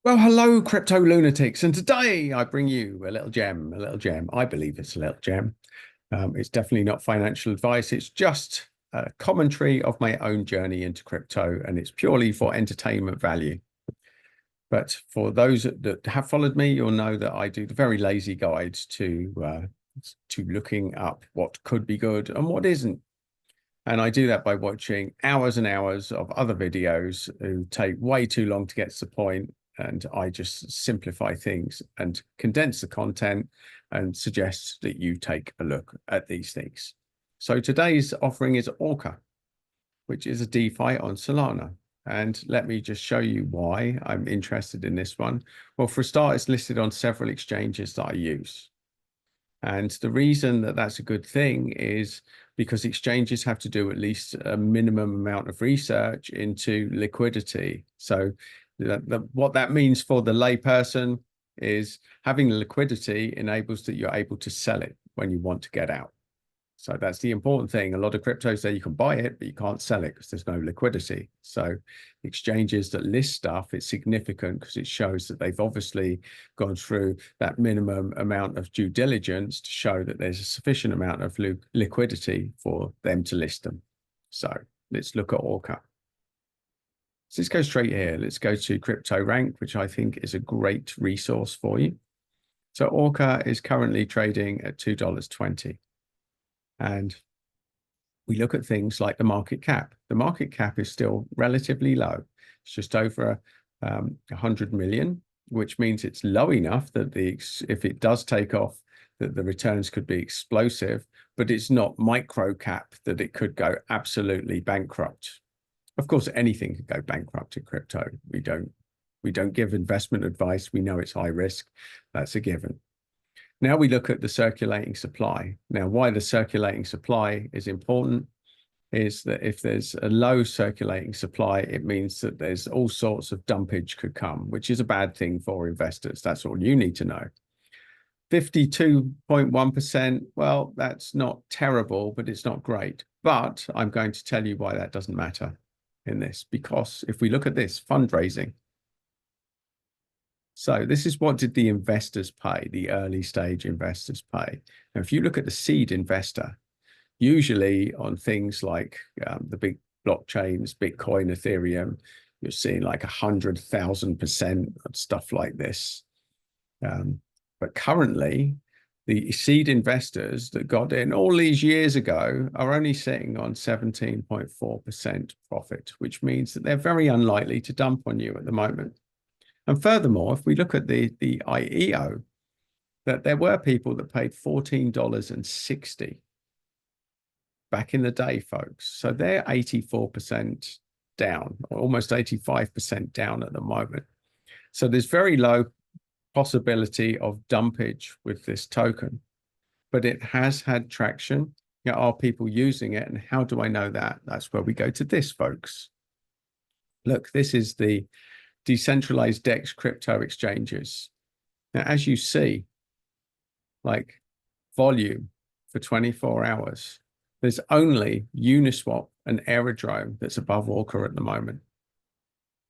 Well, hello, crypto lunatics, and today I bring you a little gem, a little gem. I believe it's a little gem. It's definitely not financial advice. It's just a commentary of my own journey into crypto, and it's purely for entertainment value. But for those that have followed me, you'll know that I do the very lazy guides to looking up what could be good and what isn't. And I do that by watching hours and hours of other videos who take way too long to get to the point. And I just simplify things and condense the content and suggest that you take a look at these things. So today's offering is Orca, which is a DeFi on Solana. And let me just show you why I'm interested in this one. Well, for a start, it's listed on several exchanges that I use. And the reason that that's a good thing is because exchanges have to do at least a minimum amount of research into liquidity. So what that means for the layperson is having the liquidity enables that you're able to sell it when you want to get out. So that's the important thing. A lot of cryptos say you can buy it, but you can't sell it because there's no liquidity. So exchanges that list stuff, it's significant because it shows that they've obviously gone through that minimum amount of due diligence to show that there's a sufficient amount of liquidity for them to list them. So let's look at Orca. So let's go straight here. Let's go to Crypto Rank, which I think is a great resource for you. So Orca is currently trading at $2.20. And we look at things like the market cap. The market cap is still relatively low. It's just over 100 million, which means it's low enough that if it does take off, that the returns could be explosive, but it's not micro cap that it could go absolutely bankrupt. Of course, anything could go bankrupt in crypto. We don't give investment advice. We know it's high risk. That's a given. Now we look at the circulating supply. Now, why the circulating supply is important is that if there's a low circulating supply, it means that there's all sorts of dumpage could come, which is a bad thing for investors. That's all you need to know. 52.1%, well, that's not terrible, but it's not great. But I'm going to tell you why that doesn't matter in this, because if we look at this fundraising, so this is what did the investors pay, the early stage investors pay. Now, if you look at the seed investor, usually on things like the big blockchains, Bitcoin, Ethereum, you're seeing like 100,000% and stuff like this. But currently, the seed investors that got in all these years ago are only sitting on 17.4% profit, which means that they're very unlikely to dump on you at the moment. And furthermore, if we look at the IEO, that there were people that paid $14.60 back in the day, folks. So they're 84% down, or almost 85% down at the moment. So there's very low possibility of dumpage with this token, but it has had traction. Are people using it? And how do I know that? That's where we go to this, folks. Look, this is the decentralized DEX crypto exchanges. Now, as you see, like volume for 24 hours, there's only Uniswap and Aerodrome that's above Orca at the moment.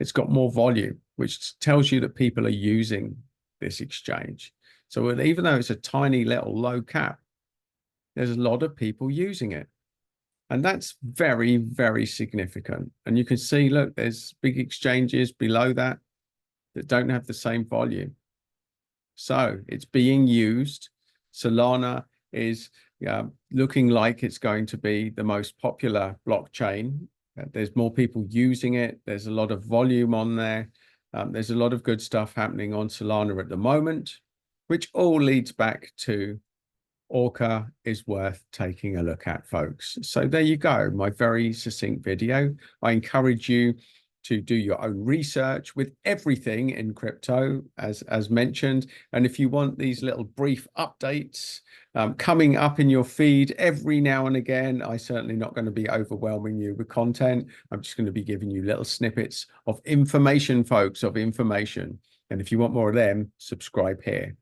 It's got more volume, which tells you that people are using this exchange. So even though it's a tiny little low cap, there's a lot of people using it. And that's very, very significant. And you can see, look, there's big exchanges below that don't have the same volume. So it's being used. Solana is looking like it's going to be the most popular blockchain. There's more people using it. There's a lot of volume on there. There's a lot of good stuff happening on Solana at the moment, which all leads back to Orca is worth taking a look at, folks. So there you go, my very succinct video. I encourage you to do your own research with everything in crypto, as mentioned. And if you want these little brief updates coming up in your feed every now and again, I'm certainly not going to be overwhelming you with content. I'm just going to be giving you little snippets of information, folks, of information. And if you want more of them, subscribe here.